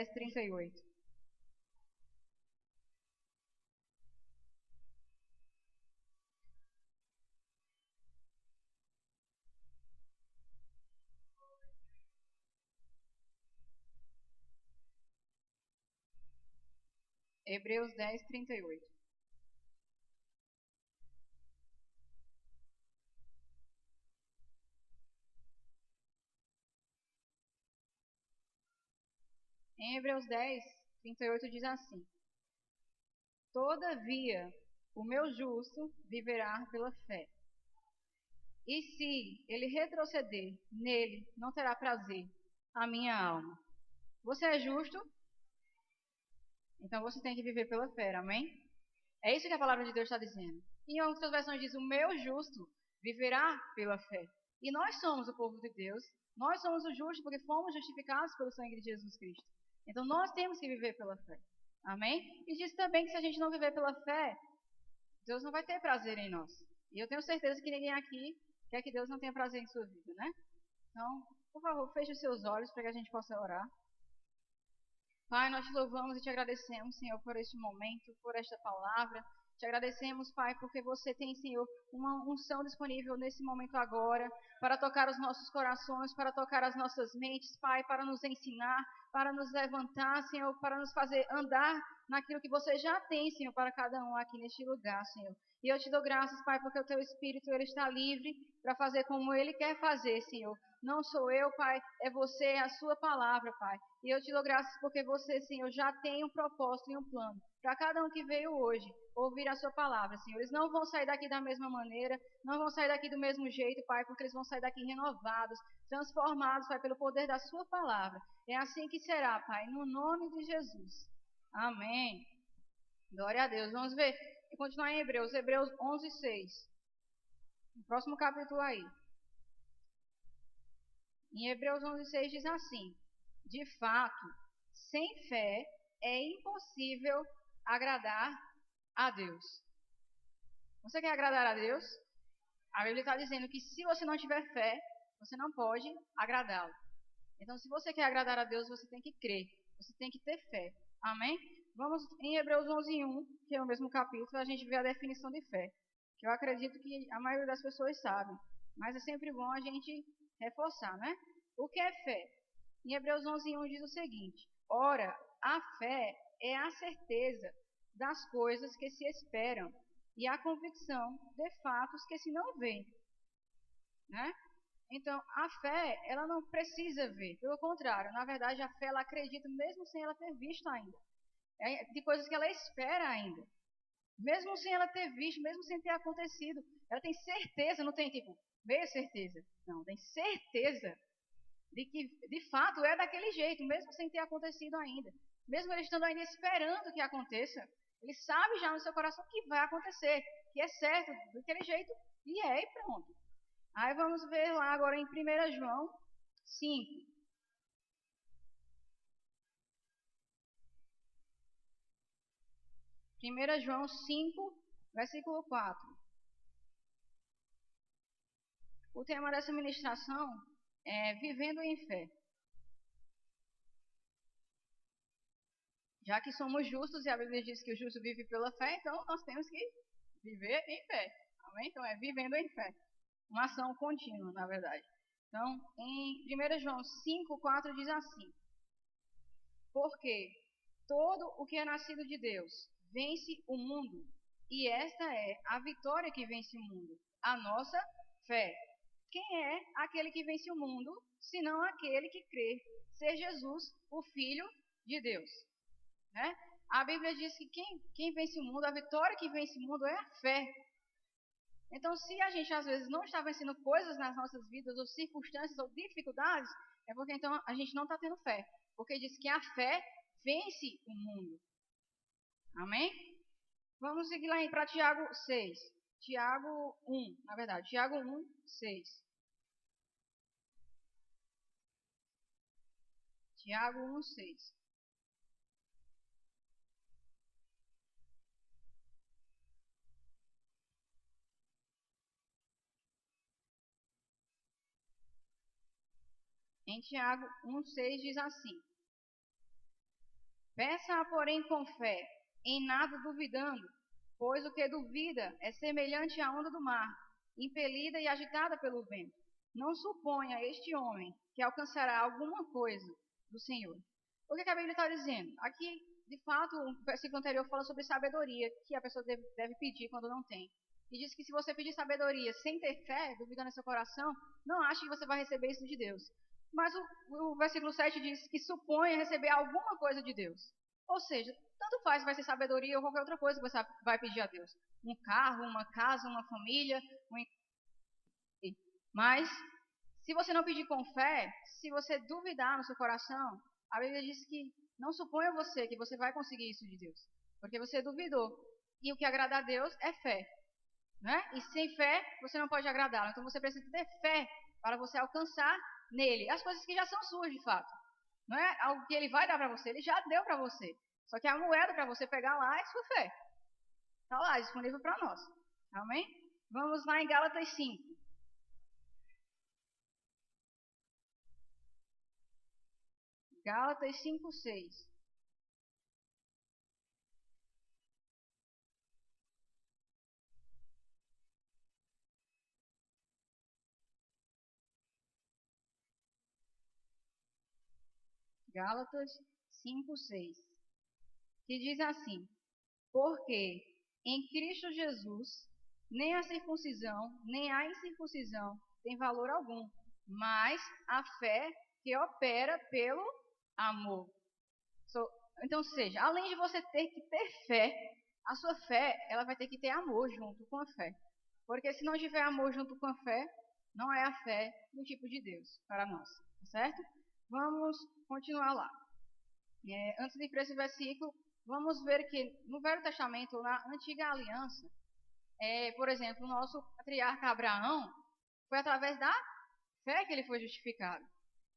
38. Hebreus 10, 38. Em Hebreus 10, 38 diz assim: Todavia, o meu justo viverá pela fé. E se ele retroceder, nele não terá prazer a minha alma. Você é justo? Então você tem que viver pela fé, amém? É isso que a palavra de Deus está dizendo. Em outras versões diz: o meu justo viverá pela fé. E nós somos o povo de Deus. Nós somos os justos porque fomos justificados pelo sangue de Jesus Cristo. Então nós temos que viver pela fé. Amém? E diz também que se a gente não viver pela fé, Deus não vai ter prazer em nós. E eu tenho certeza que ninguém aqui quer que Deus não tenha prazer em sua vida, né? Então, por favor, feche os seus olhos para que a gente possa orar. Pai, nós te louvamos e te agradecemos, Senhor, por este momento, por esta palavra. Te agradecemos, Pai, porque você tem, Senhor, uma unção disponível nesse momento agora, para tocar os nossos corações, para tocar as nossas mentes, Pai, para nos ensinar, para nos levantar, Senhor, para nos fazer andar naquilo que você já tem, Senhor, para cada um aqui neste lugar, Senhor. E eu te dou graças, Pai, porque o teu Espírito, ele está livre para fazer como ele quer fazer, Senhor. Não sou eu, Pai, é você, é a sua palavra, Pai. E eu te dou graças porque você, Senhor, já tem um propósito e um plano para cada um que veio hoje ouvir a sua palavra, Senhor. Eles não vão sair daqui da mesma maneira, não vão sair daqui do mesmo jeito, Pai, porque eles vão sair daqui renovados, transformados, Pai, pelo poder da sua palavra. É assim que será, Pai, no nome de Jesus. Amém. Glória a Deus. Vamos ver e continuar em Hebreus, Hebreus 11, 6. No próximo capítulo aí. Em Hebreus 11, 6 diz assim: De fato, sem fé é impossível agradar a Deus. Você quer agradar a Deus? A Bíblia está dizendo que se você não tiver fé, você não pode agradá-lo. Então, se você quer agradar a Deus, você tem que crer. Você tem que ter fé. Amém? Vamos em Hebreus 11, 1, que é o mesmo capítulo, a gente vê a definição de fé. Que eu acredito que a maioria das pessoas sabe. Mas é sempre bom a gente reforçar, né? O que é fé? Em Hebreus 11, 1 diz o seguinte: Ora, a fé é a certeza das coisas que se esperam e a convicção de fatos que se não veem. Né? Então, a fé, ela não precisa ver. Pelo contrário, na verdade, a fé, ela acredita mesmo sem ela ter visto ainda. De coisas que ela espera ainda. Mesmo sem ela ter visto, mesmo sem ter acontecido. Ela tem certeza, não tem tipo, meia certeza. Não, tem certeza de que, de fato, é daquele jeito, mesmo sem ter acontecido ainda. Mesmo ele estando ainda esperando que aconteça, ele sabe já no seu coração que vai acontecer, que é certo, daquele jeito, e é, e pronto. Aí vamos ver lá agora em 1 João 5. 1 João 5, versículo 4. O tema dessa ministração é Vivendo em Fé. Já que somos justos e a Bíblia diz que o justo vive pela fé, então nós temos que viver em fé. Amém? Então é vivendo em fé. Uma ação contínua, na verdade. Então, em 1 João 5, 4 diz assim: Porque todo o que é nascido de Deus vence o mundo, e esta é a vitória que vence o mundo, a nossa fé. Quem é aquele que vence o mundo, senão aquele que crê ser Jesus, o Filho de Deus? Né? A Bíblia diz que quem vence o mundo, a vitória que vence o mundo é a fé. Então, se a gente às vezes não está vencendo coisas nas nossas vidas, ou circunstâncias, ou dificuldades, é porque então a gente não está tendo fé. Porque diz que a fé vence o mundo. Amém? Vamos seguir lá para Tiago 6. Tiago 1, na verdade. Tiago 1, 6. Tiago 1, 6. Em Tiago 1, 6 diz assim: Peça, porém, com fé, em nada duvidando, pois o que duvida é semelhante à onda do mar, impelida e agitada pelo vento. Não suponha este homem que alcançará alguma coisa do Senhor. O que a Bíblia está dizendo? Aqui, de fato, o versículo anterior fala sobre sabedoria, que a pessoa deve pedir quando não tem. E diz que se você pedir sabedoria sem ter fé, duvidando no seu coração, não ache que você vai receber isso de Deus. Mas o versículo 7 diz que supõe receber alguma coisa de Deus. Ou seja, tanto faz vai ser sabedoria ou qualquer outra coisa que você vai pedir a Deus. Um carro, uma casa, uma família. Mas, se você não pedir com fé, se você duvidar no seu coração, a Bíblia diz que não suponha você que você vai conseguir isso de Deus. Porque você duvidou. E o que agrada a Deus é fé. Né? E sem fé, você não pode agradá-lo. Então você precisa ter fé para você alcançar nele as coisas que já são suas de fato. Não é algo que ele vai dar para você, ele já deu para você. Só que a moeda para você pegar lá é sua fé. Está lá, disponível para nós. Amém? Vamos lá em Gálatas 5. Gálatas 5, 6. Gálatas 5, 6. Que diz assim: Porque em Cristo Jesus, nem a circuncisão, nem a incircuncisão tem valor algum, mas a fé que opera pelo amor. Então, seja, além de você ter que ter fé, a sua fé, ela vai ter que ter amor junto com a fé. Porque se não tiver amor junto com a fé, não é a fé do tipo de Deus para nós, tá certo? Vamos continuar lá. Antes de ir para esse versículo, vamos ver que no Velho Testamento, na Antiga Aliança, por exemplo, o nosso patriarca Abraão, foi através da fé que ele foi justificado.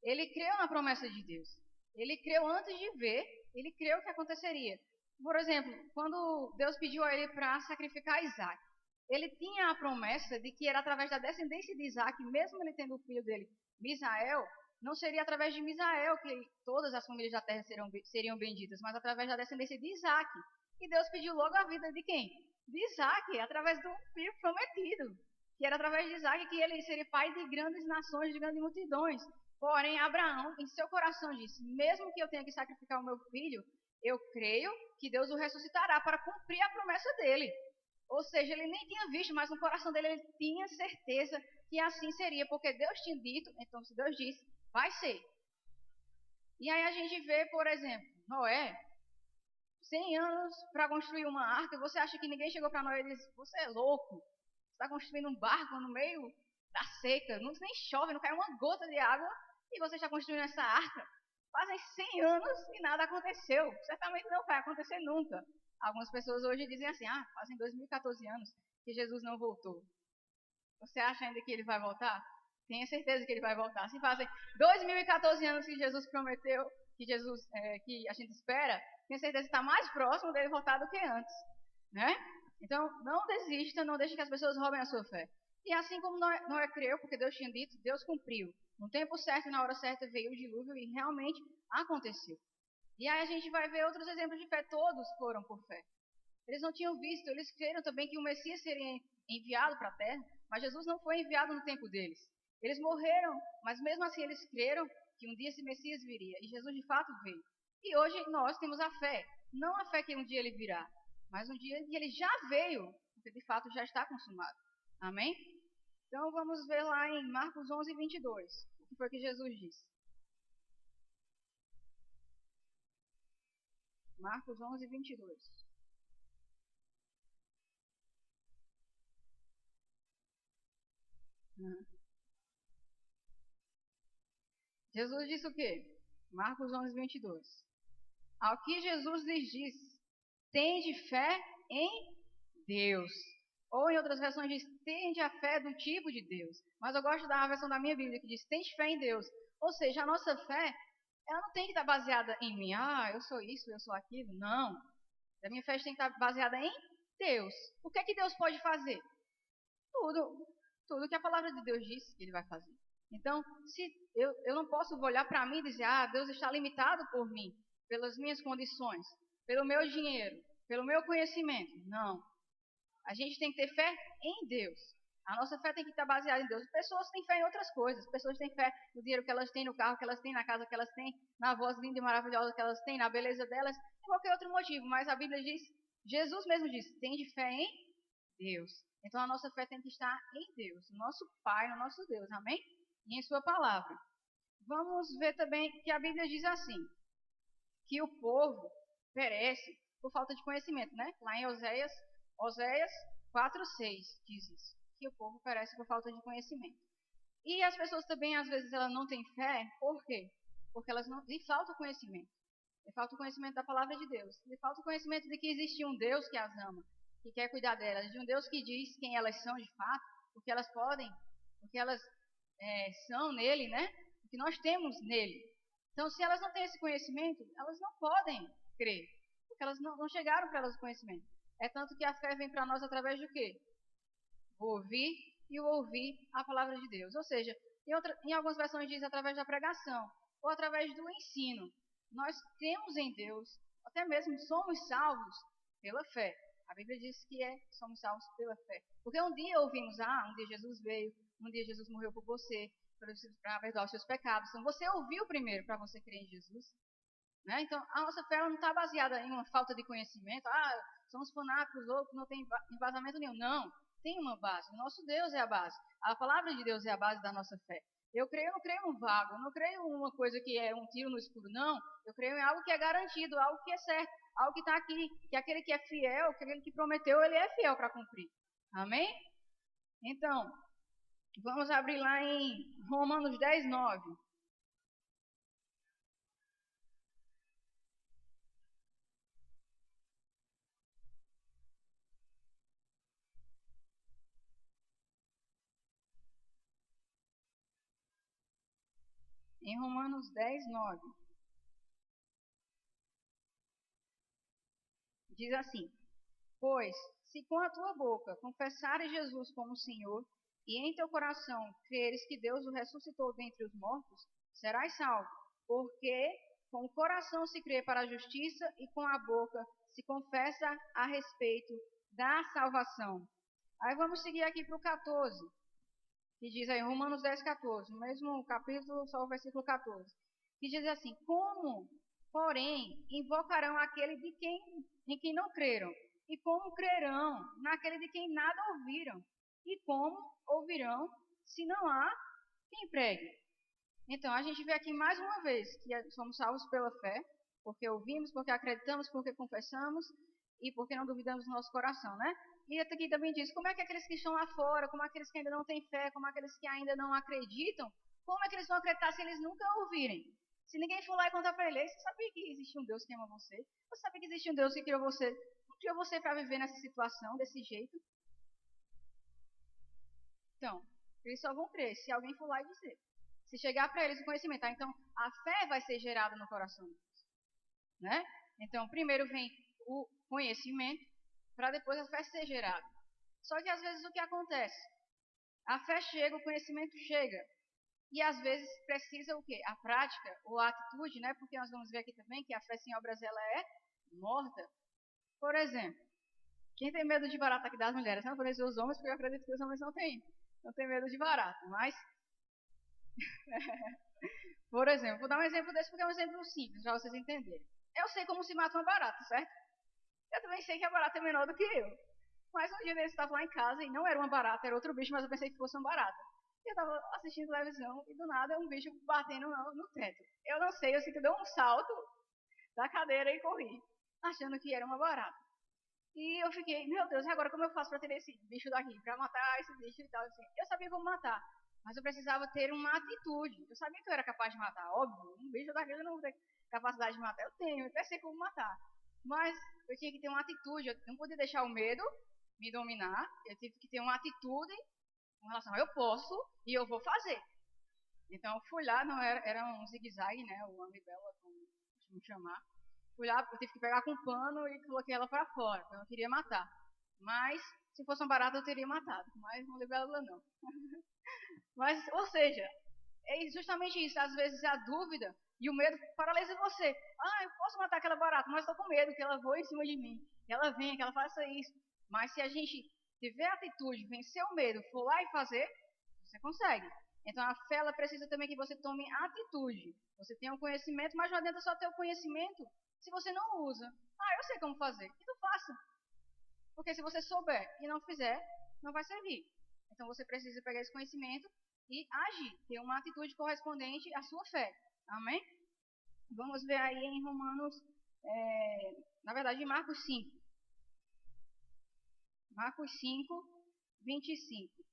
Ele creu na promessa de Deus. Ele creu antes de ver, ele creu que aconteceria. Por exemplo, quando Deus pediu a ele para sacrificar Isaac, ele tinha a promessa de que era através da descendência de Isaac, mesmo ele tendo o filho dele, Misael, não seria através de Misael que todas as famílias da terra seriam benditas, mas através da descendência de Isaac. E Deus pediu logo a vida de quem? De Isaac, através do filho prometido, que era através de Isaac que ele seria pai de grandes nações, de grandes multidões. Porém, Abraão, em seu coração, disse: mesmo que eu tenha que sacrificar o meu filho, eu creio que Deus o ressuscitará para cumprir a promessa dele. Ou seja, ele nem tinha visto, mas no coração dele ele tinha certeza que assim seria, porque Deus tinha dito, então se Deus disse, vai ser. E aí a gente vê, por exemplo, Noé, 100 anos para construir uma arca, você acha que ninguém chegou para Noé e disse: você é louco, você está construindo um barco no meio da seca, não nem chove, não cai uma gota de água, e você está construindo essa arca. Fazem 100 anos e nada aconteceu, certamente não vai acontecer nunca. Algumas pessoas hoje dizem assim: fazem 2014 anos que Jesus não voltou. Você acha ainda que ele vai voltar? Tenha certeza que ele vai voltar. Se fazem 2014 anos que Jesus prometeu, que a gente espera, tenha certeza que está mais próximo dele voltar do que antes, né? Então, não desista, não deixe que as pessoas roubem a sua fé. E assim como Noé creu, porque Deus tinha dito, Deus cumpriu. No tempo certo e na hora certa veio o dilúvio e realmente aconteceu. E aí a gente vai ver outros exemplos de fé, todos foram por fé. Eles não tinham visto, eles creram também que o Messias seria enviado para a terra, mas Jesus não foi enviado no tempo deles. Eles morreram, mas mesmo assim eles creram que um dia esse Messias viria, e Jesus de fato veio. E hoje nós temos a fé, não a fé que um dia ele virá, mas um dia que ele já veio, porque de fato já está consumado. Amém? Então vamos ver lá em Marcos 11, 22, o que foi que Jesus disse. Marcos 11, 22. Jesus disse o quê? Marcos 11, 22. Ao que Jesus lhes disse: tende fé em Deus. Ou em outras versões diz: tende a fé do tipo de Deus. Mas eu gosto da versão da minha Bíblia que diz: tende fé em Deus. Ou seja, a nossa fé, ela não tem que estar baseada em mim. Eu sou isso, eu sou aquilo. Não. A minha fé tem que estar baseada em Deus. O que é que Deus pode fazer? Tudo. Tudo que a palavra de Deus diz que ele vai fazer. Então, se eu não posso olhar para mim e dizer: Deus está limitado por mim, pelas minhas condições, pelo meu dinheiro, pelo meu conhecimento. Não. A gente tem que ter fé em Deus. A nossa fé tem que estar baseada em Deus. Pessoas têm fé em outras coisas. Pessoas têm fé no dinheiro que elas têm, no carro que elas têm, na casa que elas têm, na voz linda e maravilhosa que elas têm, na beleza delas, em qualquer outro motivo. Mas a Bíblia diz, Jesus mesmo diz, tem de fé em Deus. Então a nossa fé tem que estar em Deus, no nosso Pai, no nosso Deus. Amém? E em sua palavra. Vamos ver também que a Bíblia diz assim, que o povo perece por falta de conhecimento, né? Lá em Oséias 4:6 diz isso, que o povo perece por falta de conhecimento. E as pessoas também, às vezes, elas não têm fé, por quê? Porque elas não, lhe falta conhecimento. Lhe falta o conhecimento da palavra de Deus. Lhe falta o conhecimento de que existe um Deus que as ama, que quer cuidar delas, de um Deus que diz quem elas são de fato, o que elas podem, o que elas são nele, né? O que nós temos nele. Então, se elas não têm esse conhecimento, elas não podem crer, porque elas não chegaram para elas o conhecimento. É tanto que a fé vem para nós através do quê? O ouvir e o ouvir a palavra de Deus. Ou seja, em algumas versões diz através da pregação, ou através do ensino. Nós cremos em Deus, até mesmo somos salvos pela fé. A Bíblia diz que somos salvos pela fé. Porque um dia ouvimos, um dia Jesus veio, um dia Jesus morreu por você, para perdoar os seus pecados. Então você ouviu primeiro para você crer em Jesus. Né? Então a nossa fé não está baseada em uma falta de conhecimento. Somos fanáticos, loucos, não tem embasamento nenhum. Não, tem uma base. O nosso Deus é a base. A palavra de Deus é a base da nossa fé. Eu não creio em um vago, eu não creio em uma coisa que é um tiro no escuro, não. Eu creio em algo que é garantido, algo que é certo, algo que está aqui, que aquele que é fiel, aquele que prometeu, ele é fiel para cumprir. Amém? Então, vamos abrir lá em Romanos 10:9. Em Romanos 10:9. Diz assim: Pois, se com a tua boca confessares Jesus como Senhor, e em teu coração creres que Deus o ressuscitou dentre os mortos, serás salvo. Porque com o coração se crê para a justiça e com a boca se confessa a respeito da salvação. Aí vamos seguir aqui para o 14, que diz aí, Romanos 10:14, no mesmo capítulo, só o versículo 14, que diz assim: Como, porém, invocarão aquele em quem não creram? E como crerão naquele de quem nada ouviram? E como ouvirão se não há quem pregue? Então, a gente vê aqui mais uma vez que somos salvos pela fé, porque ouvimos, porque acreditamos, porque confessamos e porque não duvidamos do nosso coração, né? E aqui também diz, como é que aqueles que estão lá fora, como aqueles que ainda não têm fé, como aqueles que ainda não acreditam, como é que eles vão acreditar se eles nunca ouvirem? Se ninguém for lá e contar para eles, você sabia que existe um Deus que ama você? Você sabia que existe um Deus que criou você? Não criou você para viver nessa situação, desse jeito? Então, eles só vão crer se alguém for lá e dizer. Se chegar para eles o conhecimento. Então, a fé vai ser gerada no coração deles. Né? Então, primeiro vem o conhecimento, para depois a fé ser gerada. Só que às vezes o que acontece? A fé chega, o conhecimento chega. E às vezes precisa o quê? A prática ou a atitude, né? Porque nós vamos ver aqui também que a fé sem obras ela é morta. Por exemplo, quem tem medo de barata aqui das mulheres? Não vou dizer os homens, porque eu acredito que os homens não têm medo de barata. Mas, por exemplo, vou dar um exemplo desse porque é um exemplo simples, para vocês entenderem. Eu sei como se mata uma barata, certo? Eu também sei que a barata é menor do que eu. Mas um dia eu estava lá em casa e não era uma barata, era outro bicho, mas eu pensei que fosse uma barata. E eu estava assistindo televisão e do nada um bicho batendo no teto. Eu não sei, eu sei que eu dei um salto da cadeira e corri, achando que era uma barata. E eu fiquei, meu Deus, e agora como eu faço para ter esse bicho daqui, para matar esse bicho e tal, assim. Eu sabia como matar, mas eu precisava ter uma atitude. Eu sabia que eu era capaz de matar, óbvio, um bicho daquele eu não tenho capacidade de matar. Eu tenho, eu até sei como matar. Mas eu tinha que ter uma atitude, eu não podia deixar o medo me dominar, eu tive que ter uma atitude com relação a eu posso e eu vou fazer. Então eu fui lá, não era um zigue-zague, né, o libélula, como costumo chamar. Fui lá, eu tive que pegar com um pano e coloquei ela para fora, então eu queria matar. Mas se fosse uma barata eu teria matado, mas uma libélula não. Mas, ou seja, é justamente isso, às vezes a dúvida E o medo paralisa você. Eu posso matar aquela barata, mas estou com medo que ela voe em cima de mim, que ela venha, que ela faça isso. Mas se a gente tiver atitude, vencer o medo, for lá e fazer, você consegue. Então a fé, ela precisa também que você tome atitude. Você tem um conhecimento, mas não adianta só ter o conhecimento se você não usa. Eu sei como fazer. Então faça. Porque se você souber e não fizer, não vai servir. Então você precisa pegar esse conhecimento e agir, ter uma atitude correspondente à sua fé. Amém? Vamos ver aí em Romanos, na verdade em Marcos 5. Marcos 5, 25.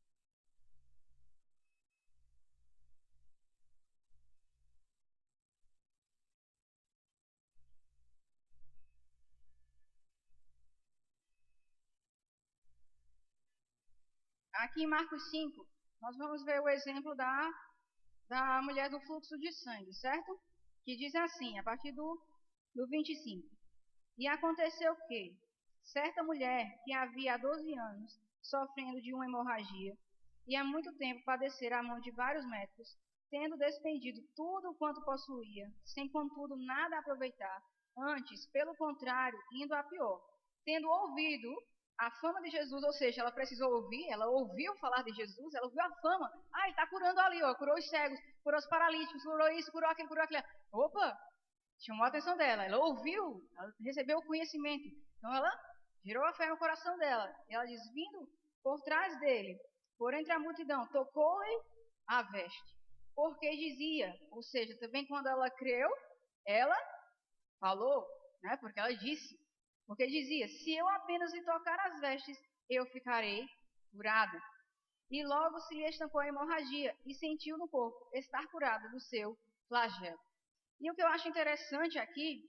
Aqui em Marcos 5, nós vamos ver o exemplo da mulher do fluxo de sangue, certo? Que diz assim, a partir do 25. E aconteceu que certa mulher que havia há 12 anos sofrendo de uma hemorragia e há muito tempo padecera à mão de vários médicos, tendo despendido tudo quanto possuía, sem contudo nada aproveitar, antes, pelo contrário, indo a pior, tendo ouvido a fama de Jesus, ou seja, ela precisou ouvir, ela ouviu falar de Jesus, ela ouviu a fama. Ele está curando ali, curou os cegos, curou os paralíticos, curou isso, curou aquilo, curou aquilo. Opa, chamou a atenção dela, ela ouviu, ela recebeu o conhecimento. Então ela girou a fé no coração dela. E ela diz, vindo por trás dele, por entre a multidão, tocou-lhe a veste. Porque dizia, ou seja, também quando ela creu, ela falou, né? Porque ela disse. Porque dizia, se eu apenas lhe tocar as vestes, eu ficarei curada. E logo se lhe estancou a hemorragia e sentiu no corpo estar curada do seu flagelo. E o que eu acho interessante aqui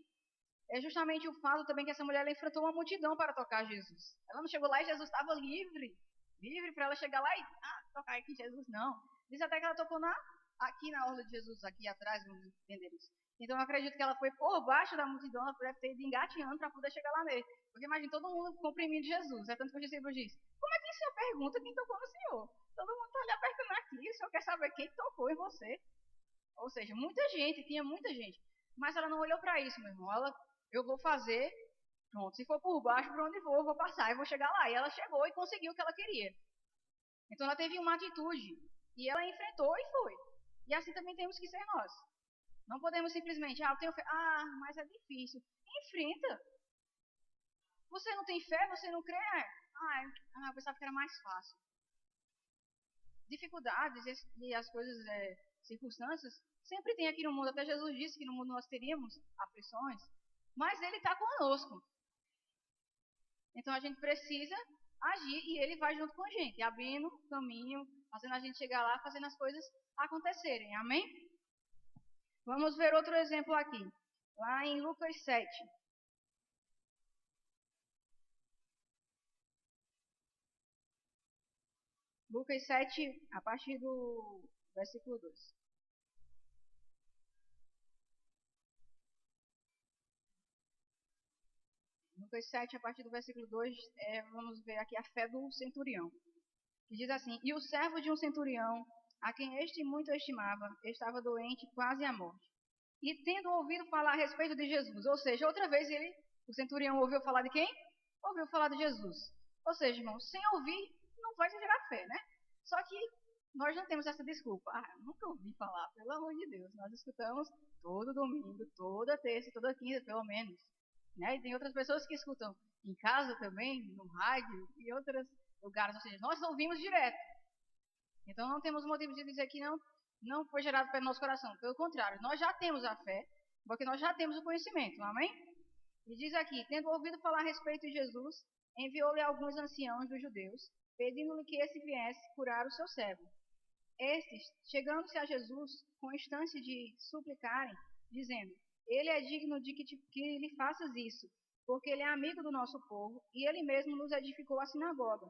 é justamente o fato também que essa mulher ela enfrentou uma multidão para tocar Jesus. Ela não chegou lá e Jesus estava livre para ela chegar lá e tocar aqui Jesus, não. Diz até que ela tocou aqui na orla de Jesus, aqui atrás, vamos entender isso. Então eu acredito que ela foi por baixo da multidão, ela deve ter ido engateando para poder chegar lá nele. Porque imagina todo mundo comprimindo Jesus. É tanto que os discípulos dizem, como é que o senhor pergunta quem tocou no senhor? Todo mundo está lhe apertando aqui, o senhor quer saber quem tocou em você? Ou seja, muita gente, tinha muita gente. Mas ela não olhou para isso, meu irmão. Eu vou fazer, pronto, se for por baixo, por onde for, eu vou passar, eu vou chegar lá. E ela chegou e conseguiu o que ela queria. Então ela teve uma atitude e ela enfrentou e foi. E assim também temos que ser nós. Não podemos simplesmente, eu tenho fé, mas é difícil. Enfrenta. Você não tem fé, você não crê? Eu pensava que era mais fácil. Dificuldades e as coisas, circunstâncias, sempre tem aqui no mundo. Até Jesus disse que no mundo nós teríamos aflições, mas Ele está conosco. Então a gente precisa agir e Ele vai junto com a gente, abrindo o caminho, fazendo a gente chegar lá, fazendo as coisas acontecerem. Amém? Vamos ver outro exemplo aqui, lá em Lucas 7. Lucas 7, a partir do versículo 2. Lucas 7, a partir do versículo 2, vamos ver aqui a fé do centurião. Que diz assim, e o servo de um centurião, a quem este muito estimava, estava doente quase à morte. E tendo ouvido falar a respeito de Jesus, ou seja, outra vez o centurião ouviu falar de quem? Ouviu falar de Jesus. Ou seja, irmão, sem ouvir, não vai gerar fé, né? Só que nós não temos essa desculpa. Nunca ouvi falar, pelo amor de Deus. Nós escutamos todo domingo, toda terça, toda quinta, pelo menos. Né? E tem outras pessoas que escutam em casa também, no rádio e outros lugares. Ou seja, nós ouvimos direto. Então não temos motivo de dizer que não foi gerado pelo nosso coração. Pelo contrário, nós já temos a fé, porque nós já temos o conhecimento. Amém? E diz aqui, tendo ouvido falar a respeito de Jesus, enviou-lhe alguns anciãos dos judeus, pedindo-lhe que esse viesse curar o seu servo. Estes, chegando-se a Jesus, com instância de suplicarem, dizendo, ele é digno de que lhe faças isso, porque ele é amigo do nosso povo, e ele mesmo nos edificou a sinagoga.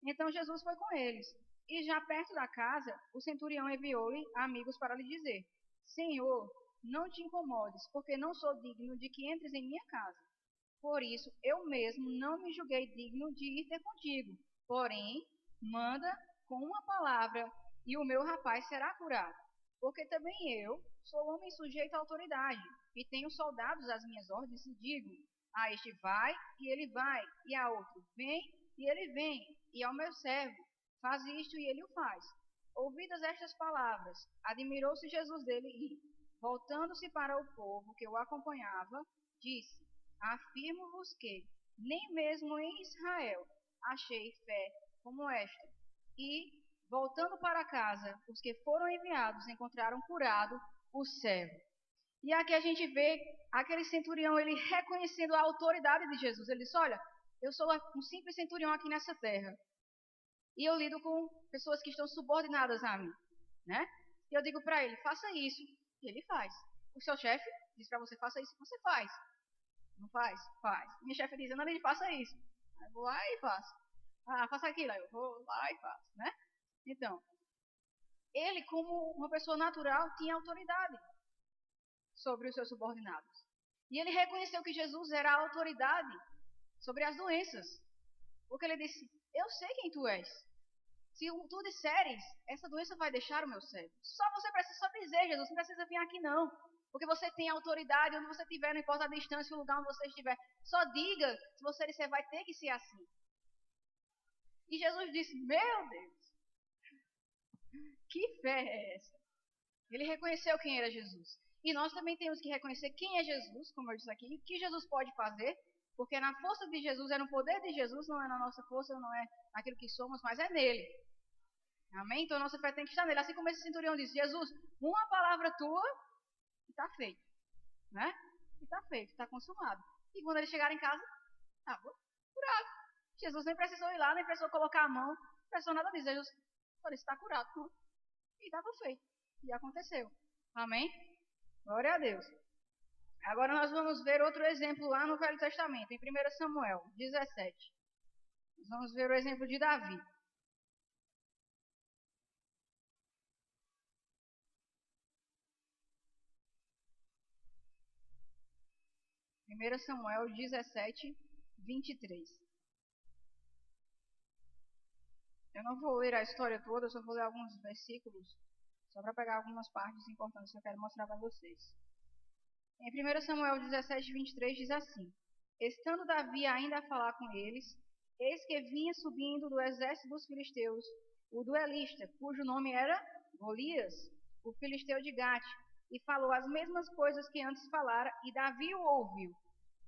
Então Jesus foi com eles, e já perto da casa, o centurião enviou-lhe amigos para lhe dizer, Senhor, não te incomodes, porque não sou digno de que entres em minha casa. Por isso, eu mesmo não me julguei digno de ir ter contigo. Porém, manda com uma palavra, e o meu rapaz será curado. Porque também eu, sou homem sujeito à autoridade, e tenho soldados às minhas ordens, e digo, a este vai, e ele vai, e a outro vem, e ele vem, e ao meu servo, faz isto, e ele o faz. Ouvidas estas palavras, admirou-se Jesus dele e, voltando-se para o povo que o acompanhava, disse, afirmo-vos que, nem mesmo em Israel, achei fé como esta. E, voltando para casa, os que foram enviados encontraram curado o servo. E aqui a gente vê aquele centurião, ele reconhecendo a autoridade de Jesus. Ele disse, olha, eu sou um simples centurião aqui nessa terra. E eu lido com pessoas que estão subordinadas a mim, né? E eu digo para ele, faça isso. E ele faz. O seu chefe diz para você, faça isso, você faz. Não faz? Faz. Minha chefe diz, Ana, faça isso. Aí eu vou lá e faço. Ah, faça aquilo. Aí eu vou lá e faço, né? Então, ele, como uma pessoa natural, tinha autoridade sobre os seus subordinados. E ele reconheceu que Jesus era a autoridade sobre as doenças. Porque ele disse, eu sei quem tu és. Se tu disseres, essa doença vai deixar o meu servo. Só você precisa só dizer, Jesus, não precisa vir aqui não. Porque você tem autoridade onde você estiver, não importa a distância, o lugar onde você estiver. Só diga, se você disser, vai ter que ser assim. E Jesus disse, meu Deus, que fé é essa? Ele reconheceu quem era Jesus. E nós também temos que reconhecer quem é Jesus, como eu disse aqui, o que Jesus pode fazer, porque na força de Jesus, é no poder de Jesus, não é na nossa força, não é naquilo que somos, mas é nele. Amém? Então a nossa fé tem que estar nele. Assim como esse centurião disse, Jesus, uma palavra tua e está feito. Né? E está feito, está consumado. E quando ele chegar em casa, estava curado. Jesus nem precisou ir lá, nem precisou colocar a mão, não precisou nada disso. Jesus falou, está curado. E estava feito. E aconteceu. Amém? Glória a Deus. Agora nós vamos ver outro exemplo lá no Velho Testamento, em 1 Samuel 17. Nós vamos ver o exemplo de Davi. 1 Samuel 17, 23. Eu não vou ler a história toda, eu só vou ler alguns versículos, só para pegar algumas partes importantes que eu quero mostrar para vocês. Em 1 Samuel 17, 23 diz assim, estando Davi ainda a falar com eles, eis que vinha subindo do exército dos filisteus o duelista, cujo nome era Golias, o filisteu de Gate, e falou as mesmas coisas que antes falara, e Davi o ouviu.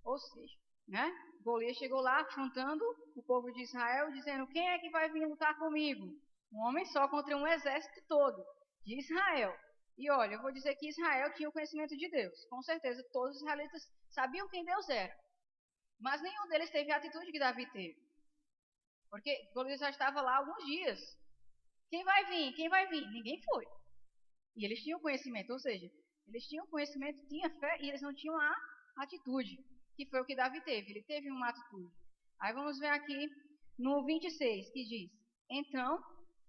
Ou seja, né? Golias chegou lá afrontando o povo de Israel, dizendo, quem é que vai vir lutar comigo? Um homem só contra um exército todo de Israel. E olha, eu vou dizer que Israel tinha o conhecimento de Deus. Com certeza, todos os israelitas sabiam quem Deus era. Mas nenhum deles teve a atitude que Davi teve. Porque Golias já estava lá há alguns dias. Quem vai vir? Quem vai vir? Ninguém foi. E eles tinham conhecimento, ou seja, eles tinham conhecimento, tinham fé e eles não tinham a atitude, que foi o que Davi teve. Ele teve uma atitude. Aí vamos ver aqui no 26, que diz, então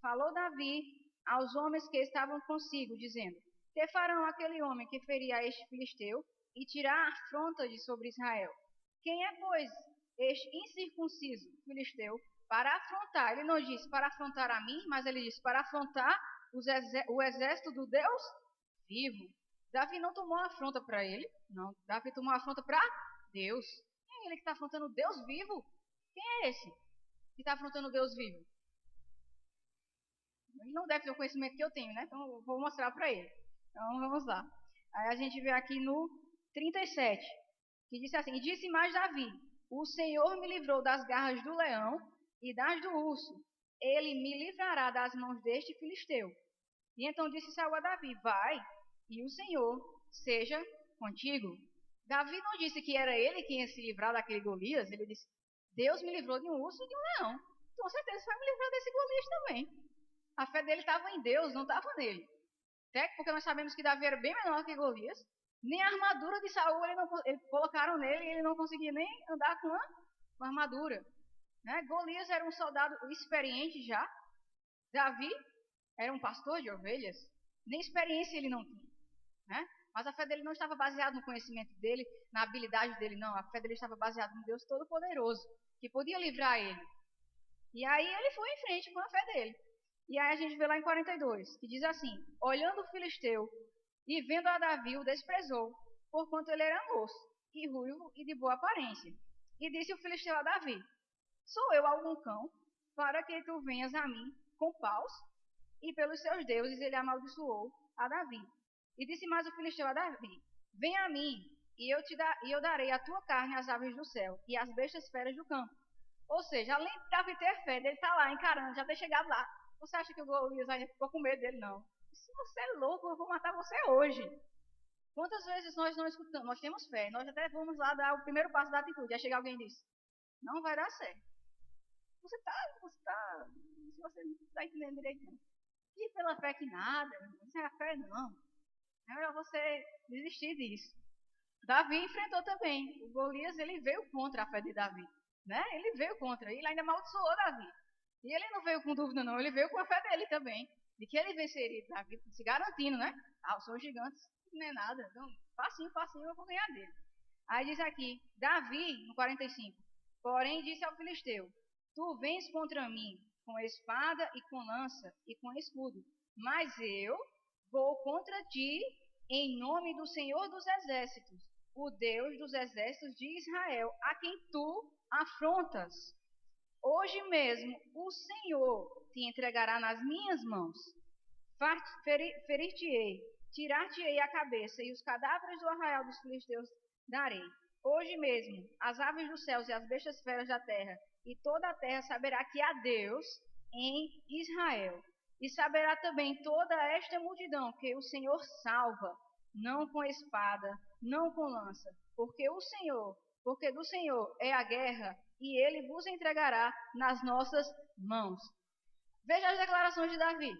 falou Davi aos homens que estavam consigo, dizendo, que farão aquele homem que ferir a este filisteu e tirar a afronta de sobre Israel? Quem é, pois, este incircunciso filisteu para afrontar? Ele não disse para afrontar a mim, mas ele disse para afrontar o exército do Deus vivo. Davi não tomou afronta para ele, não. Davi tomou afronta para Deus. Quem é ele que está afrontando o Deus vivo? Quem é esse que está afrontando o Deus vivo? Ele não deve ter o conhecimento que eu tenho, né? Então eu vou mostrar para ele. Então vamos lá. Aí a gente vê aqui no 37, que diz assim, e disse mais Davi, o Senhor me livrou das garras do leão e das do urso. Ele me livrará das mãos deste filisteu. E então disse Saul a Davi, vai, e o Senhor seja contigo. Davi não disse que era ele quem ia se livrar daquele Golias, ele disse, Deus me livrou de um urso e de um leão. Com certeza vai me livrar desse Golias também. A fé dele estava em Deus, não estava nele. Até porque nós sabemos que Davi era bem menor que Golias. Nem a armadura de Saul eles colocaram nele e ele não conseguia nem andar com a armadura. Né? Golias era um soldado experiente já. Davi era um pastor de ovelhas. Nem experiência ele não tinha. Né? Mas a fé dele não estava baseada no conhecimento dele, na habilidade dele, não. A fé dele estava baseada no Deus Todo-Poderoso, que podia livrar ele. E aí ele foi em frente com a fé dele. E aí a gente vê lá em 42, que diz assim, olhando o filisteu E vendo a Davi, o desprezou, porquanto ele era moço, e ruivo, e de boa aparência. E disse o filisteu a Davi: Sou eu algum cão, para que tu venhas a mim com paus? E pelos seus deuses ele amaldiçoou a Davi. E disse mais o filisteu a Davi: Vem a mim, e eu darei a tua carne às aves do céu, e às bestas feras do campo. Ou seja, além de Davi ter fé, ele está lá encarando, já ter chegado lá. Você acha que o Golias ainda ficou com medo dele? Não. Se você é louco, eu vou matar você hoje. Quantas vezes nós não escutamos, nós temos fé, nós até vamos lá dar o primeiro passo da atitude, aí chega alguém e diz, não vai dar certo. Se você não está entendendo direito não. E pela fé que nada, não é a fé não. É melhor você desistir disso. Davi enfrentou também. O Golias, ele veio contra a fé de Davi. Né? Ele veio contra, ele ainda amaldiçoou Davi. E ele não veio com dúvida não, ele veio com a fé dele também. De que ele venceria Davi, se garantindo, né? Ah, eu sou gigante, não é nada. Então, facinho, eu vou ganhar dele. Aí diz aqui, Davi, no 45, porém disse ao filisteu, tu vens contra mim com espada e com lança e com escudo, mas eu vou contra ti em nome do Senhor dos Exércitos, o Deus dos exércitos de Israel, a quem tu afrontas. Hoje mesmo o Senhor te entregará nas minhas mãos. Ferir-te-ei, tirar-te-ei a cabeça, e os cadáveres do arraial dos filisteus darei. Hoje mesmo as aves dos céus e as bestas feras da terra, e toda a terra saberá que há Deus em Israel. E saberá também toda esta multidão que o Senhor salva, não com espada, não com lança, porque do Senhor é a guerra, e ele vos entregará nas nossas mãos. Veja as declarações de Davi.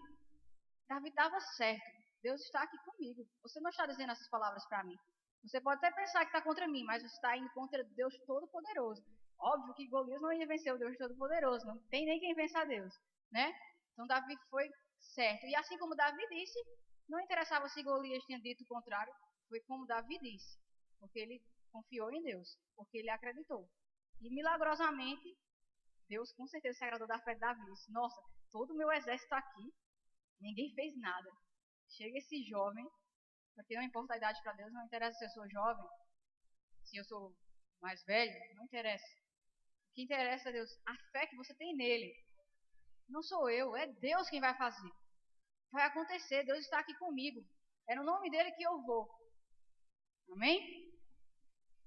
Davi estava certo. Deus está aqui comigo. Você não está dizendo essas palavras para mim. Você pode até pensar que está contra mim, mas você está indo contra Deus Todo-Poderoso. Óbvio que Golias não ia vencer o Deus Todo-Poderoso. Não tem nem quem vença a Deus, né? Então Davi foi certo. E assim como Davi disse, não interessava se Golias tinha dito o contrário. Foi como Davi disse. Porque ele confiou em Deus. Porque ele acreditou. E milagrosamente, Deus com certeza se agradou da fé de Davi. Disse, nossa, todo o meu exército está aqui. Ninguém fez nada. Chega esse jovem, porque não importa a idade para Deus, não interessa se eu sou jovem, se eu sou mais velho, não interessa. O que interessa, Deus, a fé que você tem nele. Não sou eu, é Deus quem vai fazer. Vai acontecer, Deus está aqui comigo. É no nome dele que eu vou. Amém?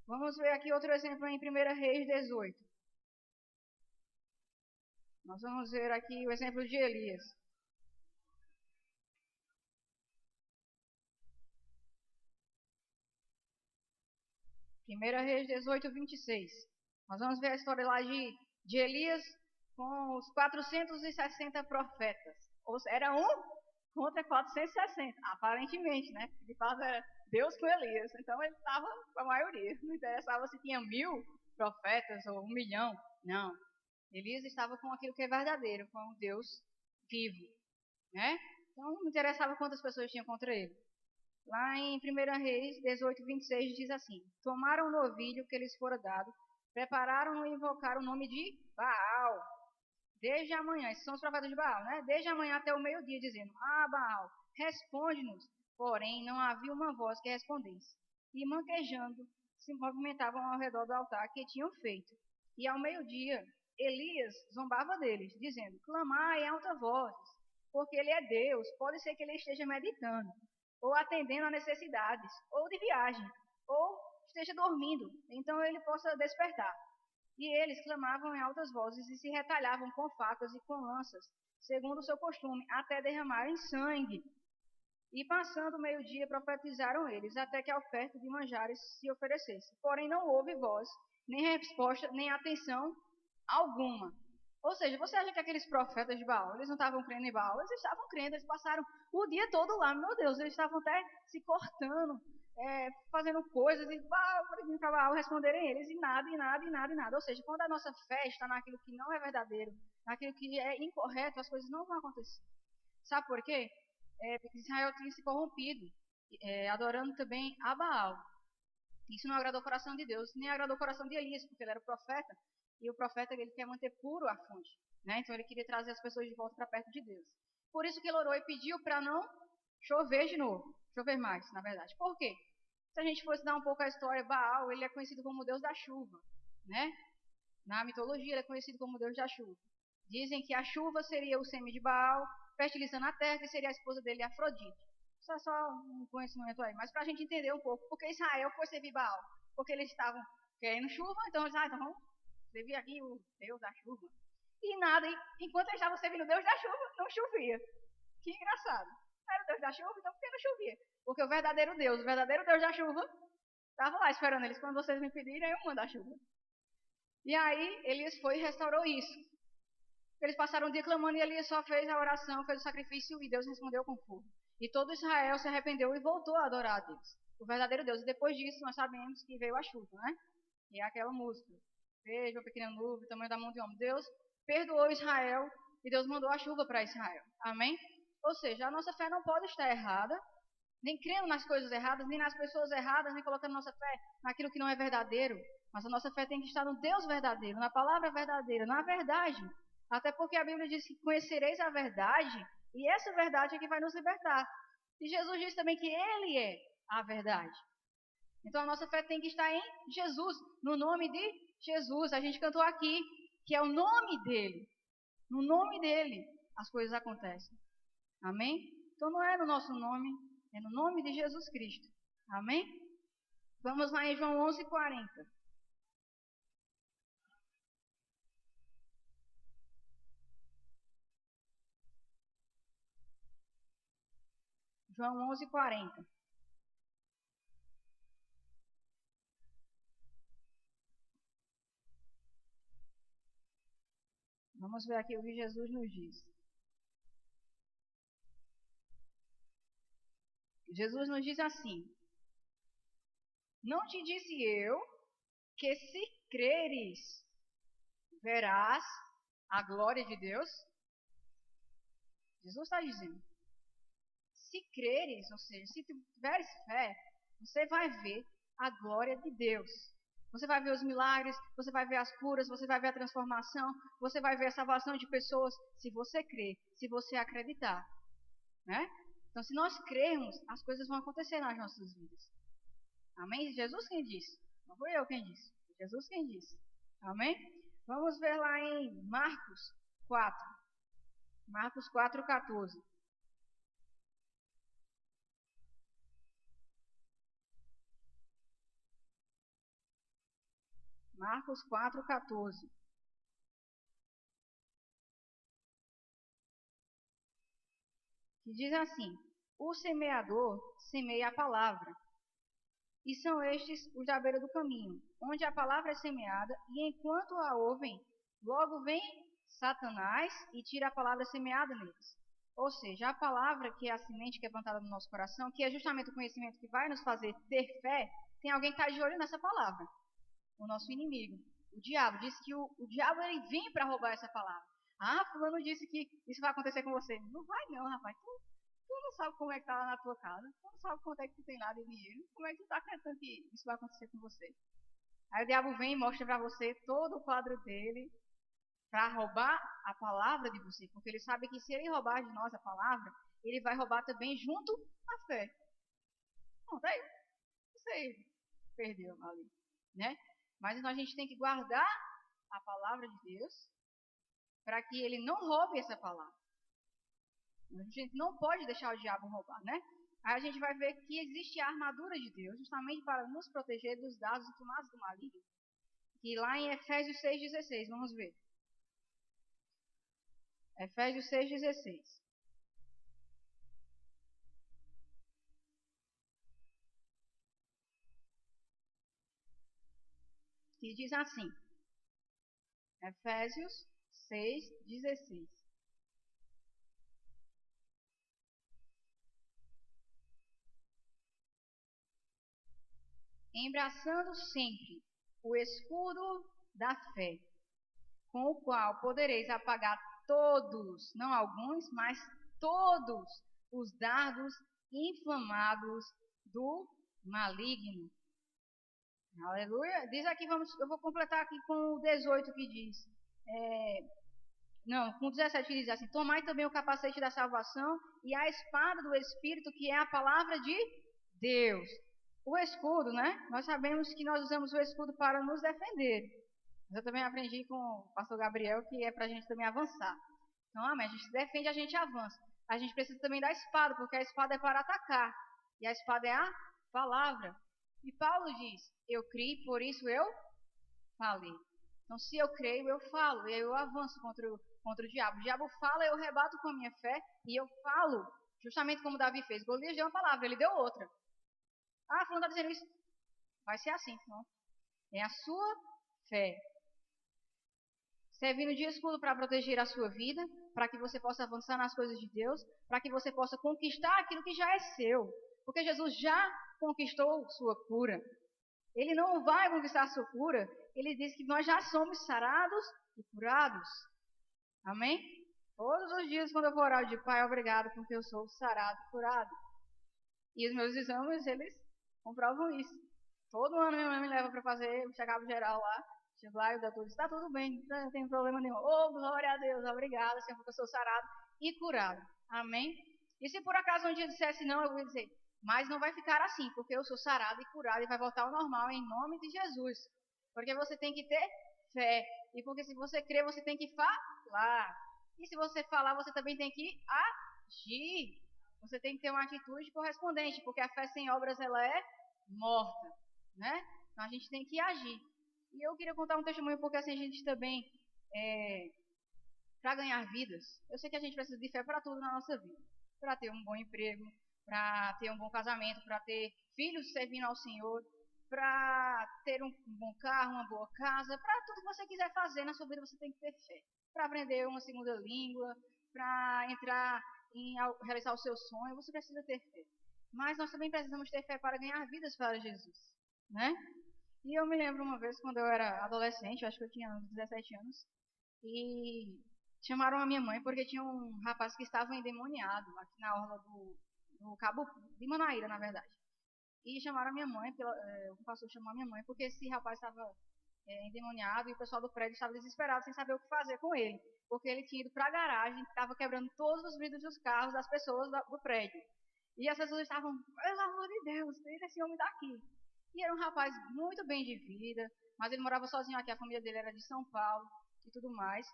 Vamos ver aqui outro exemplo em 1 Reis 18. Nós vamos ver aqui o exemplo de Elias. 1 Reis 18, 26. Nós vamos ver a história lá de Elias com os 460 profetas. Ou seja, era um contra 460, aparentemente, né? De fato era Deus com Elias. Então ele estava com a maioria. Não interessava se tinha 1000 profetas ou 1 milhão. Não. Elias estava com aquilo que é verdadeiro, com o Deus vivo, né? Então não interessava quantas pessoas tinham contra ele. Lá em 1 Reis 18, 26 diz assim, tomaram o novilho que lhes fora dado, prepararam e invocaram o nome de Baal, desde a manhã, esses são os profetas de Baal, né? Desde a manhã até o meio-dia, dizendo, Baal, responde-nos. Porém, não havia uma voz que respondesse. E manquejando, se movimentavam ao redor do altar que tinham feito. E ao meio-dia, Elias zombava deles, dizendo, clamai em alta voz, porque ele é Deus, pode ser que ele esteja meditando, ou atendendo a necessidades, ou de viagem, ou esteja dormindo, então ele possa despertar. E eles clamavam em altas vozes e se retalhavam com facas e com lanças, segundo o seu costume, até derramarem sangue. E passando o meio-dia, profetizaram eles, até que a oferta de manjares se oferecesse. Porém não houve voz, nem resposta, nem atenção alguma. Ou seja, você acha que aqueles profetas de Baal, eles não estavam crendo em Baal? Eles estavam crendo, eles passaram o dia todo lá, meu Deus, eles estavam até se cortando, fazendo coisas e pedindo para Baal responderem eles, e nada, e nada, e nada, e nada. Ou seja, quando a nossa fé está naquilo que não é verdadeiro, naquilo que é incorreto, as coisas não vão acontecer. Sabe por quê? Porque Israel tinha se corrompido, adorando também a Baal. Isso não agradou o coração de Deus, nem agradou o coração de Elias, porque ele era o profeta, e o profeta ele quer manter puro a fonte, né? Então ele queria trazer as pessoas de volta para perto de Deus. Por isso que ele orou e pediu para não chover de novo. Chover mais, na verdade. Por quê? Se a gente fosse dar um pouco a história, Baal, ele é conhecido como o deus da chuva, né? Na mitologia, ele é conhecido como o deus da chuva. Dizem que a chuva seria o sêmen de Baal, fertilizando a terra, que seria a esposa dele, Afrodite. Isso é só um conhecimento aí. Mas para a gente entender um pouco, por que Israel foi servir Baal? Porque eles estavam querendo chuva, então eles então vamos servir aqui o deus da chuva. E nada, enquanto eles estavam servindo o deus da chuva, não chovia. Que engraçado. Era o deus da chuva, então por que não chovia? Porque o verdadeiro Deus da chuva, estava lá esperando eles. Quando vocês me pedirem, eu mando a chuva. E aí, Elias foi e restaurou isso. Eles passaram o dia clamando e Elias só fez a oração, fez o sacrifício e Deus respondeu com fogo. E todo Israel se arrependeu e voltou a adorar a Deus, o verdadeiro Deus. E depois disso, nós sabemos que veio a chuva, né? E é aquela música. Veja a pequena nuvem, o tamanho da mão de homem. Deus perdoou Israel e Deus mandou a chuva para Israel. Amém? Ou seja, a nossa fé não pode estar errada, nem crendo nas coisas erradas, nem nas pessoas erradas, nem colocando nossa fé naquilo que não é verdadeiro. Mas a nossa fé tem que estar no Deus verdadeiro, na palavra verdadeira, na verdade. Até porque a Bíblia diz que conhecereis a verdade, e essa verdade é que vai nos libertar. E Jesus diz também que Ele é a verdade. Então a nossa fé tem que estar em Jesus, no nome de Jesus. A gente cantou aqui, que é o nome dEle. No nome dEle as coisas acontecem. Amém? Então não é no nosso nome, é no nome de Jesus Cristo. Amém? Vamos lá em João 11:40. João 11:40. Vamos ver aqui o que Jesus nos diz. Jesus nos diz assim: Não te disse eu que se creres, verás a glória de Deus? Jesus está dizendo: se creres, ou seja, se tiveres fé, você vai ver a glória de Deus. Você vai ver os milagres, você vai ver as curas, você vai ver a transformação, você vai ver a salvação de pessoas, se você crer, se você acreditar, né? Então, se nós crermos, as coisas vão acontecer nas nossas vidas. Amém? Jesus quem disse. Não fui eu quem disse. Jesus quem disse. Amém? Vamos ver lá em Marcos 4. Marcos 4:14. Marcos 4:14. Que diz assim: O semeador semeia a palavra. E são estes os da beira do caminho, onde a palavra é semeada, e enquanto a ouvem, logo vem Satanás e tira a palavra semeada neles. Ou seja, a palavra que é a semente que é plantada no nosso coração, que é justamente o conhecimento que vai nos fazer ter fé, tem alguém que está de olho nessa palavra. O nosso inimigo, o diabo. Diz que o diabo ele vem para roubar essa palavra. Ah, fulano disse que isso vai acontecer com você. Não vai não, rapaz. Tu não sabe como é que tá lá na tua casa. Tu não sabe quanto é que tu tem lá de dinheiro. Como é que tu tá acreditando que isso vai acontecer com você? Aí o diabo vem e mostra para você todo o quadro dele para roubar a palavra de você. Porque ele sabe que se ele roubar de nós a palavra, ele vai roubar também junto a fé. Pronto, aí você perdeu ali, né? Mas então a gente tem que guardar a palavra de Deus para que ele não roube essa palavra. A gente não pode deixar o diabo roubar, né? Aí a gente vai ver que existe a armadura de Deus justamente para nos proteger dos dados inflamados do maligno. Que lá em Efésios 6:16, vamos ver. Efésios 6:16. Que diz assim. Efésios 6:16. Embraçando sempre o escudo da fé, com o qual podereis apagar todos, não alguns, mas todos os dardos inflamados do maligno. Aleluia. Diz aqui, eu vou completar aqui com o 18 que diz. Não, com 17 diz assim: tomai também o capacete da salvação e a espada do Espírito, que é a palavra de Deus. O escudo, né? Nós sabemos que nós usamos o escudo para nos defender. Eu também aprendi com o pastor Gabriel que é para a gente também avançar. Então, amém. A gente se defende, a gente avança. A gente precisa também da espada, porque a espada é para atacar. E a espada é a palavra. E Paulo diz: eu criei, por isso eu falei. Então, se eu creio, eu falo. E aí eu avanço contra o diabo. O diabo fala, eu rebato com a minha fé. E eu falo, justamente como Davi fez. Golias deu uma palavra, ele deu outra. Ah, fulano está dizendo isso. Vai ser assim, não? É a sua fé. Servindo de escudo para proteger a sua vida, para que você possa avançar nas coisas de Deus, para que você possa conquistar aquilo que já é seu. Porque Jesus já conquistou sua cura. Ele não vai conquistar a sua cura. Ele diz que nós já somos sarados e curados. Amém? Todos os dias quando eu for orar, eu digo: Pai, obrigado porque eu sou sarado e curado. E os meus exames, eles comprovam isso. Todo ano minha mãe me leva para fazer o check-up geral lá. Chego lá e o doutor diz: está tudo bem, não tem problema nenhum. Oh, glória a Deus, obrigada, Senhor, porque eu sou sarado e curado. Amém? E se por acaso um dia dissesse não, eu vou dizer: mas não vai ficar assim, porque eu sou sarado e curado e vai voltar ao normal em nome de Jesus. Porque você tem que ter fé. E porque se você crer, você tem que falar. E se você falar, você também tem que agir. Você tem que ter uma atitude correspondente, porque a fé sem obras ela é morta, né? Então a gente tem que agir. E eu queria contar um testemunho, porque assim a gente também, para ganhar vidas, eu sei que a gente precisa de fé para tudo na nossa vida. Para ter um bom emprego, para ter um bom casamento, para ter filhos servindo ao Senhor, para ter um bom carro, uma boa casa, para tudo que você quiser fazer na sua vida você tem que ter fé. Para aprender uma segunda língua, para entrar em realizar o seu sonho, você precisa ter fé. Mas nós também precisamos ter fé para ganhar vidas para Jesus, né? E eu me lembro uma vez quando eu era adolescente, acho que eu tinha uns 17 anos, e chamaram a minha mãe porque tinha um rapaz que estava endemoniado aqui na orla do Cabo de Manaíra, na verdade. E chamaram a minha mãe, o pastor chamou a minha mãe, porque esse rapaz estava endemoniado e o pessoal do prédio estava desesperado sem saber o que fazer com ele, porque ele tinha ido para a garagem, estava quebrando todos os vidros dos carros das pessoas do prédio. E as pessoas estavam: pelo amor de Deus, tira esse homem daqui. E era um rapaz muito bem de vida, mas ele morava sozinho aqui, a família dele era de São Paulo e tudo mais.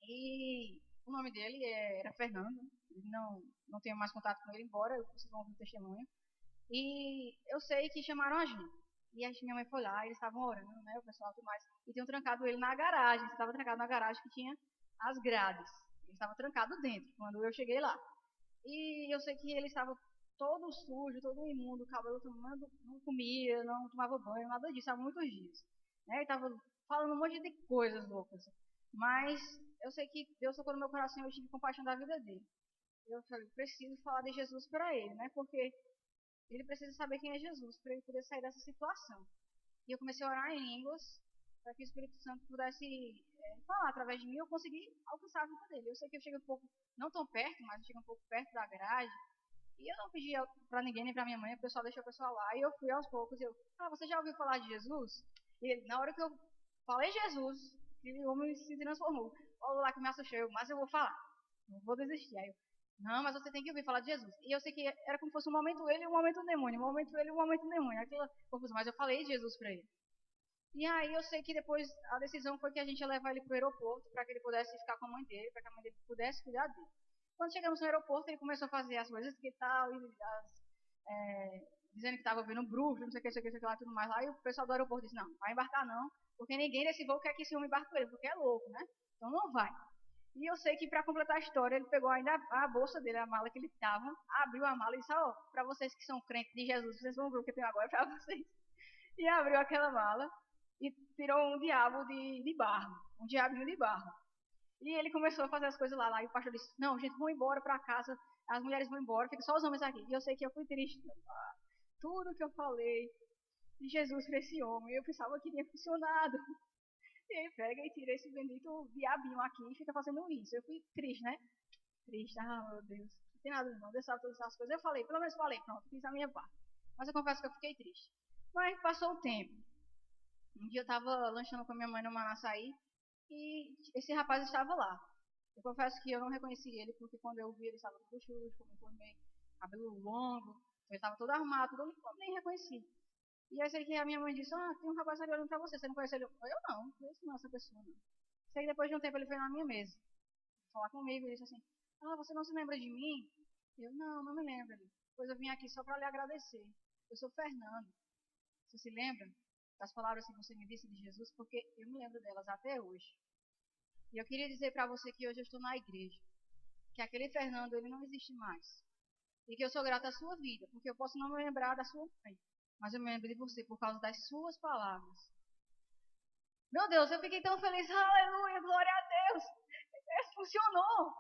E o nome dele era Fernando, não tenho mais contato com ele, embora vocês vão ouvir o testemunho. E eu sei que chamaram a gente. E a minha mãe foi lá, eles estavam orando, né, o pessoal e tudo mais. E tinham trancado ele na garagem, estava trancado na garagem que tinha as grades. Ele estava trancado dentro, quando eu cheguei lá. E eu sei que ele estava todo sujo, todo imundo, o cabelo não comia, não tomava banho, nada disso, há muitos dias. Né? Ele estava falando um monte de coisas loucas. Mas eu sei que Deus tocou no meu coração e eu tive compaixão da vida dele. Eu falei: preciso falar de Jesus para ele, né? Porque ele precisa saber quem é Jesus para ele poder sair dessa situação. E eu comecei a orar em línguas para que o Espírito Santo pudesse falar através de mim. Eu consegui alcançar a vida dele. Eu sei que eu cheguei um pouco, não tão perto, mas eu cheguei um pouco perto da grade. E eu não pedi para ninguém, nem para minha mãe. O pessoal deixou o pessoal lá. E eu fui aos poucos. Você já ouviu falar de Jesus? E ele, na hora que eu falei Jesus, aquele homem se transformou. Olha lá que me assustou. Mas eu vou falar. Não vou desistir. Aí eu: não, mas você tem que ouvir falar de Jesus. E eu sei que era como se fosse um momento ele e um momento demônio. Um momento ele e um momento demônio. Aquela confusão. Mas eu falei de Jesus para ele. E aí eu sei que depois a decisão foi que a gente ia levar ele para o aeroporto para que ele pudesse ficar com a mãe dele, para que a mãe dele pudesse cuidar dele. Quando chegamos no aeroporto, ele começou a fazer as coisas que tal, dizendo que estava vendo bruxo, não sei o que, não sei o que, não sei o que lá, tudo mais lá. E o pessoal do aeroporto disse: não, vai embarcar não, porque ninguém desse voo quer que esse homem embarque com ele, porque é louco, né? Então não vai. E eu sei que para completar a história, ele pegou ainda a bolsa dele, a mala que ele estava, abriu a mala e disse: ó, para vocês que são crentes de Jesus, vocês vão ver o que eu tenho agora para vocês. E abriu aquela mala e tirou um diabo de barro, um diabinho de barro. E ele começou a fazer as coisas lá, e o pastor disse: não, gente, vão embora para casa, as mulheres vão embora, fica só os homens aqui. E eu sei que eu fui triste. Tudo que eu falei de Jesus para esse homem, eu pensava que tinha funcionado. E ele pega e tira esse bendito diabinho aqui e fica fazendo isso. Eu fui triste, né? Triste, meu Deus. Não tem nada não, Deus sabe todas essas coisas. Eu falei, pelo menos falei, pronto, fiz a minha parte. Mas eu confesso que eu fiquei triste. Mas passou o tempo. Um dia eu tava lanchando com a minha mãe no Manaçaí e esse rapaz estava lá. Eu confesso que eu não reconheci ele, porque quando eu vi ele estava todo sujo, como eu formei, cabelo longo, ele estava todo arrumado, tudo, eu nem reconheci. E aí sei que a minha mãe disse, tem um rapaz ali olhando pra você não conhece ele? Eu não conheço não essa pessoa, não. Sei que depois de um tempo ele foi na minha mesa, falar comigo, e disse assim, você não se lembra de mim? Eu, não me lembro. Depois eu vim aqui só para lhe agradecer. Eu sou Fernando. Você se lembra das palavras que você me disse de Jesus? Porque eu me lembro delas até hoje. E eu queria dizer para você que hoje eu estou na igreja, que aquele Fernando, ele não existe mais. E que eu sou grata à sua vida, porque eu posso não me lembrar da sua mãe, mas eu me lembro de você por causa das suas palavras. Meu Deus, eu fiquei tão feliz. Aleluia, glória a Deus. Funcionou.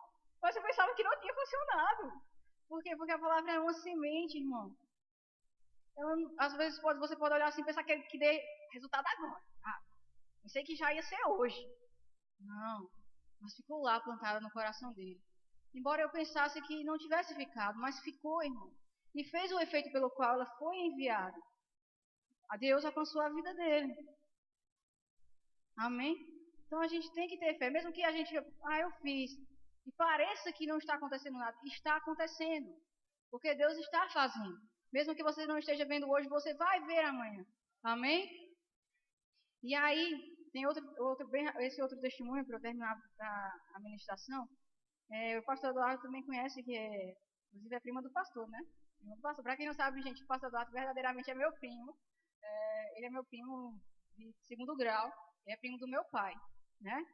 Mas eu pensava que não tinha funcionado. Por quê? Porque a palavra é uma semente, irmão. Às vezes você pode olhar assim e pensar que dê resultado agora. Pensei que já ia ser hoje. Não, mas ficou lá plantada no coração dele. Embora eu pensasse que não tivesse ficado, mas ficou, irmão. E fez o efeito pelo qual ela foi enviada. A Deus alcançou a vida dele. Amém? Então a gente tem que ter fé. Mesmo que a gente, eu fiz. E pareça que não está acontecendo nada. Está acontecendo. Porque Deus está fazendo. Mesmo que você não esteja vendo hoje, você vai ver amanhã. Amém? E aí, tem esse outro testemunho para eu terminar a ministração. O pastor Eduardo também conhece, inclusive é prima do pastor, né? Prima do pastor. Para quem não sabe, gente, o pastor Eduardo verdadeiramente é meu primo. Ele é meu primo de segundo grau. Ele é primo do meu pai, né?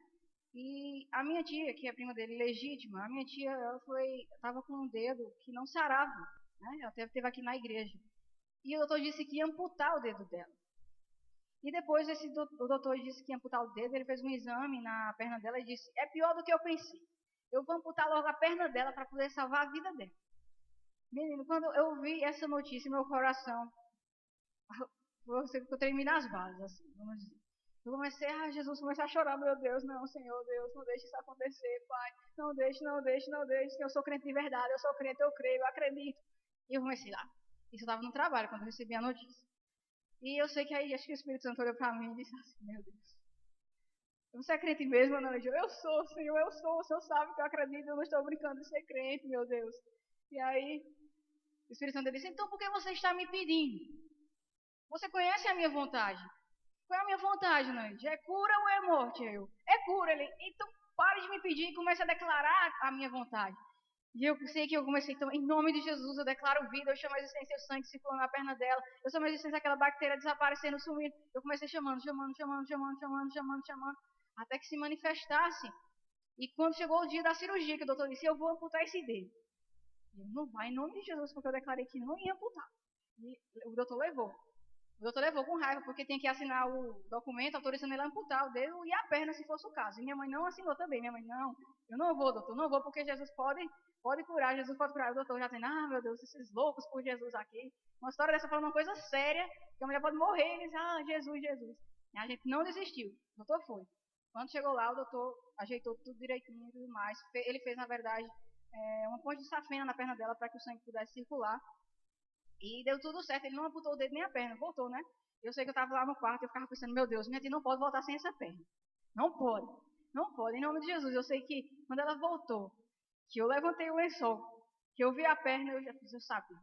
E a minha tia, que é prima dele legítima, a minha tia, ela estava com um dedo que não sarava, né? Ela teve aqui na igreja. E o doutor disse que ia amputar o dedo dela. E depois o doutor disse que ia amputar o dedo, ele fez um exame na perna dela e disse, é pior do que eu pensei. Eu vou amputar logo a perna dela para poder salvar a vida dela. Menino, quando eu vi essa notícia, meu coração, eu tremi nas bases, assim, vamos dizer. Eu comecei, Jesus, comecei a chorar, meu Deus, não, Senhor, Deus, não deixe isso acontecer, Pai. Não deixe, não deixe, não deixe. Eu sou crente de verdade, eu sou crente, eu creio, eu acredito. E eu comecei lá. Isso eu estava no trabalho, quando eu recebi a notícia. E eu sei que aí, acho que o Espírito Santo olhou para mim e disse assim, meu Deus. Você é crente mesmo, Ana Lídia? Eu sou, Senhor, eu sou. O Senhor sabe que eu acredito, eu não estou brincando de ser crente, meu Deus. E aí, o Espírito Santo disse, então por que você está me pedindo? Você conhece a minha vontade. Qual é a minha vontade, Ana Lídia? É cura ou é morte? É cura. Ele, então pare de me pedir e comece a declarar a minha vontade. E eu sei que eu comecei, então, em nome de Jesus, eu declaro vida, eu chamo a existência, o sangue circulando na perna dela, eu chamo a existência, aquela bactéria desaparecendo, sumindo. Eu comecei chamando, até que se manifestasse. E quando chegou o dia da cirurgia, que o doutor disse, eu vou amputar esse dedo. E eu, não vai, em nome de Jesus, porque eu declarei que não ia amputar. E o doutor levou. O doutor levou com raiva, porque tinha que assinar o documento autorizando ele a amputar o dedo e a perna, se fosse o caso. E minha mãe não assinou também. Minha mãe, não, eu não vou, doutor, não vou, porque Jesus pode curar, Jesus pode curar. O doutor já tem, meu Deus, esses loucos por Jesus aqui. Uma história dessa falando uma coisa séria, que a mulher pode morrer. E eles, Jesus, Jesus. E a gente não desistiu. O doutor foi. Quando chegou lá, o doutor ajeitou tudo direitinho e tudo mais. Ele fez, na verdade, uma ponte de safena na perna dela para que o sangue pudesse circular. E deu tudo certo, ele não amputou o dedo nem a perna, voltou, né? Eu sei que eu estava lá no quarto e eu ficava pensando, meu Deus, minha tia não pode voltar sem essa perna. Não pode, não pode, em nome de Jesus. Eu sei que quando ela voltou, que eu levantei o lençol, que eu vi a perna, eu sabia.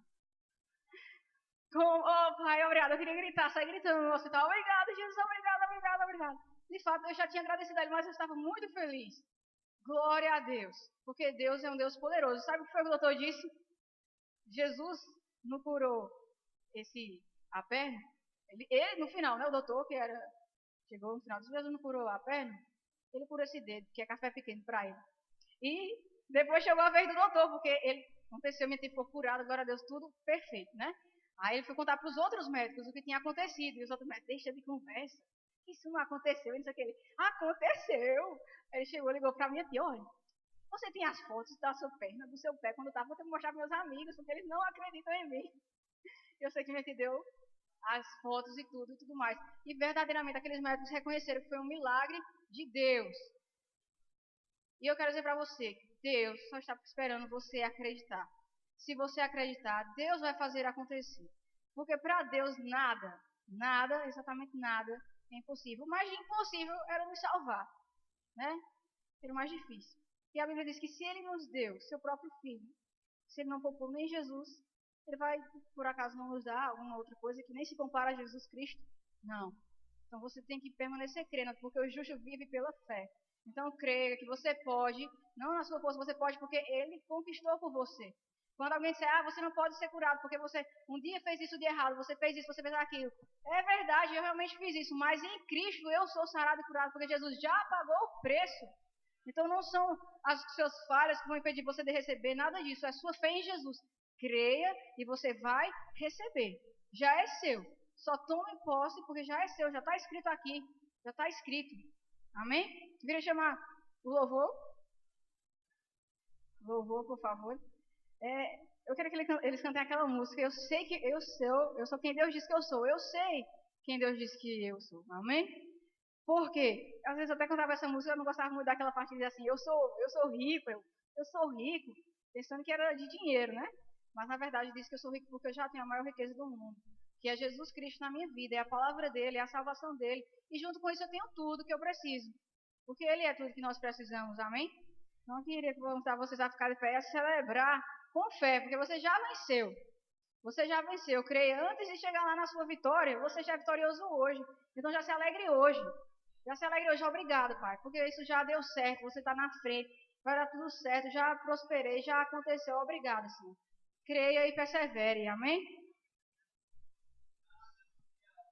Pai, obrigado. Eu queria gritar, sair gritando no hospital, obrigado, Jesus, obrigado, obrigado, obrigado. De fato, eu já tinha agradecido a ele, mas eu estava muito feliz. Glória a Deus, porque Deus é um Deus poderoso. Sabe o que foi que o doutor disse? Jesus não curou a perna. Ele, no final, né, o doutor chegou no final, Jesus não curou a perna, ele curou esse dedo, que é café pequeno para ele. E depois chegou a vez do doutor, porque ele aconteceu, minha tia ficou curada, glória a Deus, tudo perfeito, né? Aí ele foi contar para os outros médicos o que tinha acontecido, e os outros médicos, deixa de conversa, isso não aconteceu, e não sei o que. Ele, aconteceu! Aí ele chegou e ligou para minha tia, olha, você tem as fotos da sua perna, do seu pé, quando eu estava, eu tenho que mostrar para meus amigos, porque eles não acreditam em mim. Eu sei que minha tia deu as fotos e tudo mais. E verdadeiramente aqueles médicos reconheceram que foi um milagre de Deus. E eu quero dizer para você que Deus só está esperando você acreditar. Se você acreditar, Deus vai fazer acontecer. Porque para Deus nada, exatamente nada, é impossível. Mas de impossível era nos salvar. né? Seria o mais difícil. E a Bíblia diz que se ele nos deu seu próprio filho, se ele não poupou nem Jesus, ele vai, por acaso, não nos dar alguma outra coisa que nem se compara a Jesus Cristo? Não. Então você tem que permanecer crendo, porque o justo vive pela fé. Então creia que você pode, não na sua força, você pode porque ele conquistou por você. Quando alguém disser, você não pode ser curado porque você um dia fez isso de errado, você fez isso, você fez aquilo. É verdade, eu realmente fiz isso, mas em Cristo eu sou sarado e curado porque Jesus já pagou o preço. Então não são as suas falhas que vão impedir você de receber, nada disso, é a sua fé em Jesus. Creia e você vai receber. Já é seu. Só tome posse porque já é seu, já está escrito aqui. Já está escrito. Amém? Queria chamar o louvor. Louvor, por favor. Eu quero que eles cantem aquela música. Eu sei que eu sou quem Deus diz que eu sou. Eu sei quem Deus diz que eu sou. Amém? Porque, às vezes, eu até cantava essa música, eu não gostava muito daquela parte de dizer assim, eu sou rico, eu sou rico, pensando que era de dinheiro, né? Mas, na verdade, diz que eu sou rico porque eu já tenho a maior riqueza do mundo, que é Jesus Cristo na minha vida, é a palavra dele, é a salvação dele, e junto com isso eu tenho tudo que eu preciso, porque ele é tudo que nós precisamos, amém? Não queria convidar vocês a ficar de pé e a celebrar com fé, porque você já venceu. Você já venceu. Creia antes de chegar lá na sua vitória, você já é vitorioso hoje. Então já se alegre hoje. Já se alegre hoje. Obrigado, Pai, porque isso já deu certo. Você está na frente. Vai dar tudo certo. Já prosperei, já aconteceu. Obrigado, Senhor. Creia e persevere. Amém?